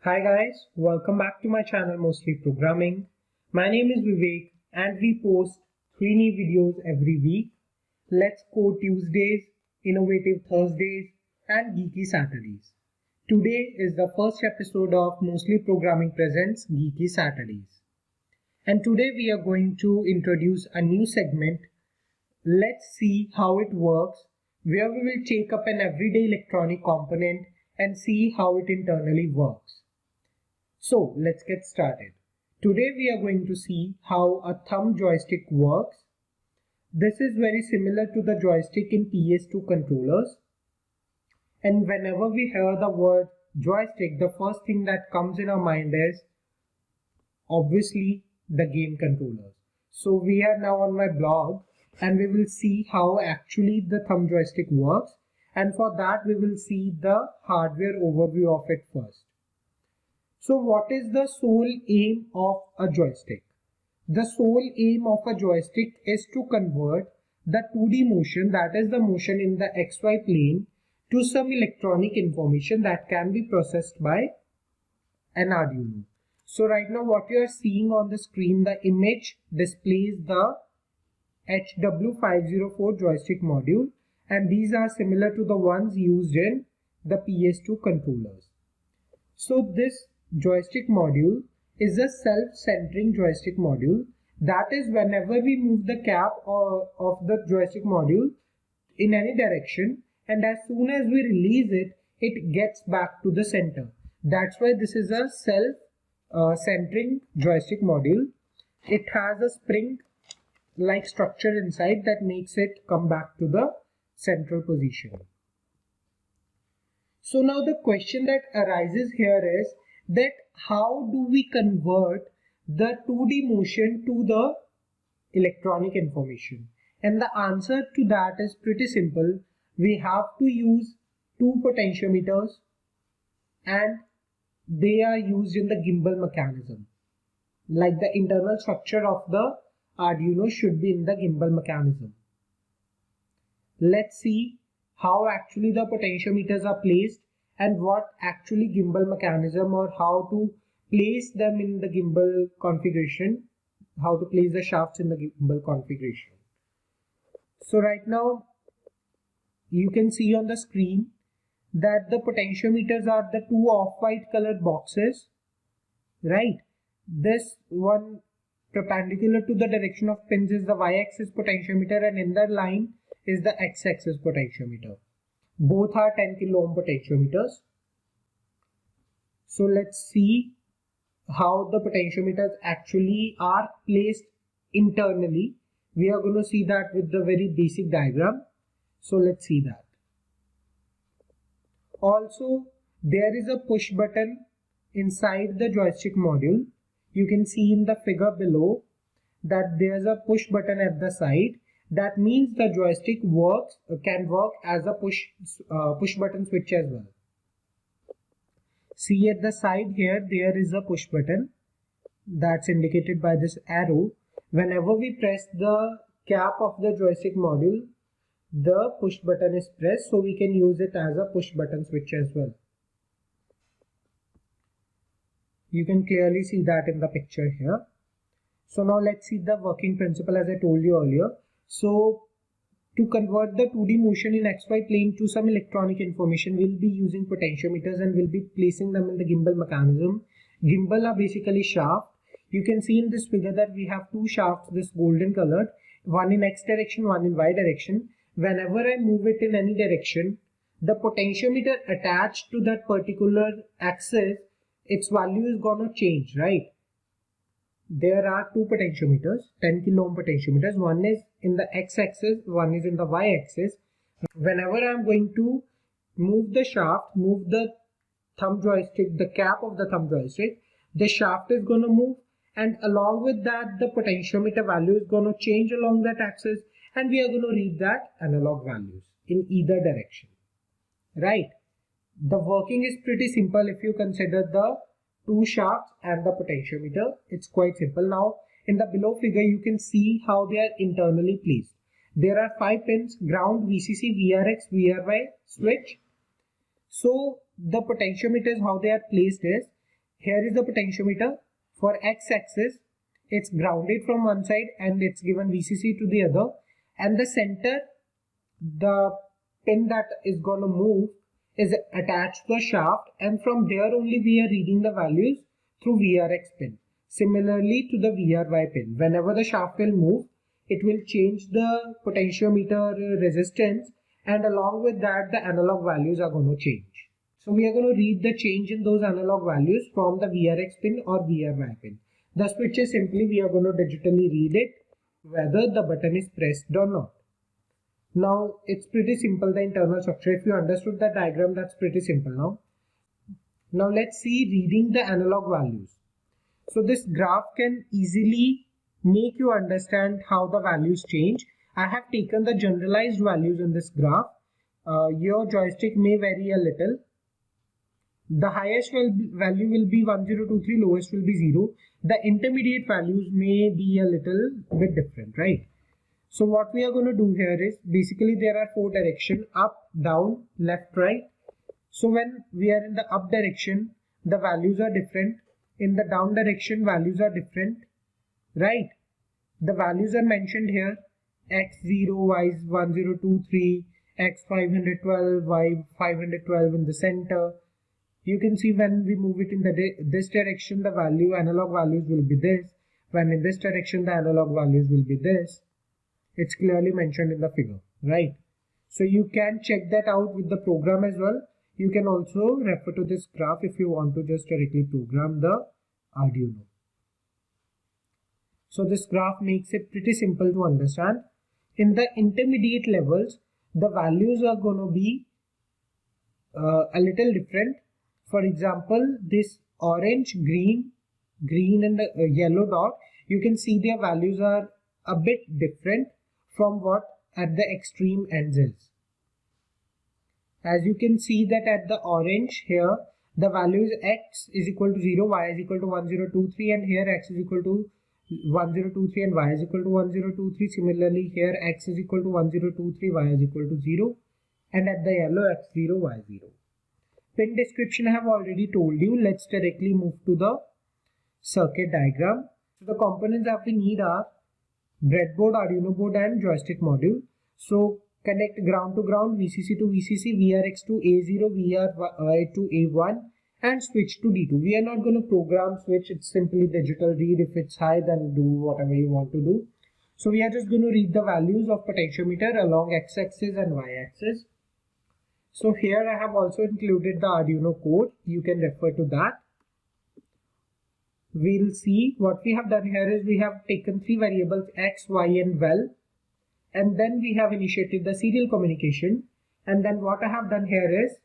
Hi guys, welcome back to my channel Mostly Programming. My name is Vivek and we post 3 new videos every week. Let's Code Tuesdays, Innovative Thursdays and Geeky Saturdays. Today is the first episode of Mostly Programming Presents Geeky Saturdays. And today we are going to introduce a new segment. Let's see how it works, where we will take up an everyday electronic component and see how it internally works. So let's get started. Today we are going to see how a thumb joystick works. This is very similar to the joystick in PS2 controllers. And whenever we hear the word joystick, the first thing that comes in our mind is obviously the game controllers. So we are now on my blog and we will see how actually the thumb joystick works. And for that we will see the hardware overview of it first. So what is the sole aim of a joystick? The sole aim of a joystick is to convert the 2D motion, that is the motion in the XY plane, to some electronic information that can be processed by an Arduino. So right now what you are seeing on the screen, the image displays the HW504 joystick module, and these are similar to the ones used in the PS2 controllers. So this joystick module is a self-centering joystick module. That is, whenever we move the cap of the joystick module in any direction, and as soon as we release it, it gets back to the center. That's why this is a self-centering joystick module. It has a spring-like structure inside that makes it come back to the central position. So now the question that arises here is that how do we convert the 2D motion to the electronic information? And the answer to that is pretty simple. We have to use two potentiometers and they are used in the gimbal mechanism. Like the internal structure of the Arduino should be in the gimbal mechanism. Let's see how actually the potentiometers are placed and what actually gimbal mechanism, or how to place them in the gimbal configuration, how to place the shafts in the gimbal configuration. So right now you can see on the screen that the potentiometers are the two off-white colored boxes, right? This one perpendicular to the direction of pins is the y-axis potentiometer, and in that line is the x-axis potentiometer. Both are 10 kilo ohm potentiometers. So let's see how the potentiometers actually are placed internally. We are going to see that with the very basic diagram. So let's see that. Also, there is a push button inside the joystick module. You can see in the figure below that there's a push button at the side. That means the joystick can work as a push button switch as well. See at the side here, there is a push button that's indicated by this arrow. Whenever we press the cap of the joystick module, the push button is pressed, so we can use it as a push button switch as well. You can clearly see that in the picture here. So now let's see the working principle as I told you earlier. So to convert the 2D motion in XY plane to some electronic information, we'll be using potentiometers and we'll be placing them in the gimbal mechanism. Gimbal are basically shaft. You can see in this figure that we have two shafts, this golden colored, one in X direction, one in Y direction. Whenever I move it in any direction, the potentiometer attached to that particular axis, its value is gonna change, right? There are two potentiometers, 10 kilo ohm potentiometers. One is in the x-axis, one is in the y-axis. Whenever I am going to move the shaft, move the thumb joystick, the cap of the thumb joystick, the shaft is going to move, and along with that the potentiometer value is going to change along that axis, and we are going to read that analog values in either direction, right? The working is pretty simple if you consider the two shafts and the potentiometer. It's quite simple. Now in the below figure you can see how they are internally placed. There are 5 pins: ground, VCC, VRX, VRY, switch. So the potentiometers, how they are placed is, Here is the potentiometer. For x-axis, it's grounded from one side and it's given VCC to the other. And the center, the pin that is going to move is attached to the shaft, and from there only we are reading the values through VRX pin. Similarly to the VRY pin, whenever the shaft will move, it will change the potentiometer resistance, and along with that the analog values are going to change. So we are going to read the change in those analog values from the VRX pin or VRY pin. The switch is simply we are going to digitally read it whether the button is pressed or not. Now it's pretty simple, the internal structure. If you understood the diagram, that's pretty simple now. Now let's see reading the analog values. So this graph can easily make you understand how the values change. I have taken the generalized values in this graph. Your joystick may vary a little. The highest value will be 1023, lowest will be 0. The intermediate values may be a little bit different, right? So what we are going to do here is, basically there are 4 directions: up, down, left, right. So when we are in the up direction, the values are different. In the down direction, values are different, right? The values are mentioned here: x0, y1023, x512, y512 in the center. You can see when we move it in this direction, the analog values will be this. When in this direction, the analog values will be this. It's clearly mentioned in the figure, right? So you can check that out with the program as well. You can also refer to this graph if you want to just directly program the Arduino. So this graph makes it pretty simple to understand. In the intermediate levels, the values are going to be a little different. For example, this orange, green and the yellow dot, you can see their values are a bit different from what at the extreme ends is. As you can see that at the orange here, the value is x is equal to 0, y is equal to 1023, and here x is equal to 1023 and y is equal to 1023. Similarly here x is equal to 1023, y is equal to 0, and at the yellow x0, y0. Pin description I have already told you. Let's directly move to the circuit diagram. So the components that we need are breadboard, Arduino board and joystick module. So connect ground to ground, VCC to VCC, VRX to A0, VRY to A1 and switch to D2. We are not going to program switch, it's simply digital read. If it's high, then do whatever you want to do. So we are just going to read the values of potentiometer along x-axis and y-axis. So here I have also included the Arduino code. You can refer to that. We'll see what we have done here is we have taken 3 variables x, y and val, and then we have initiated the serial communication. And then what I have done here is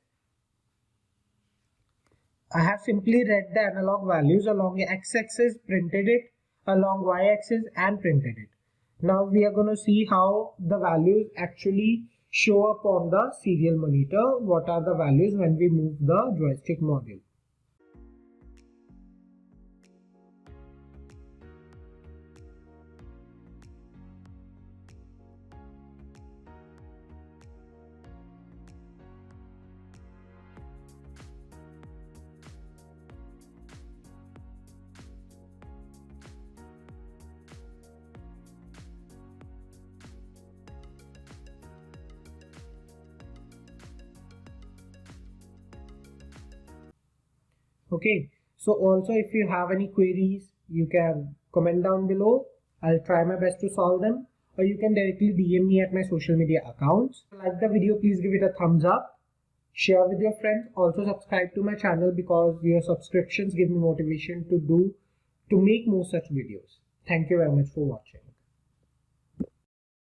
I have simply read the analog values along the x-axis, printed it, along y-axis and printed it. Now we are going to see how the values actually show up on the serial monitor. What are the values when we move the joystick module. Okay, so also if you have any queries, you can comment down below. I'll try my best to solve them, or you can directly DM me at my social media accounts. If you like the video, please give it a thumbs up, share with your friends, also subscribe to my channel because your subscriptions give me motivation to make more such videos. Thank you very much for watching.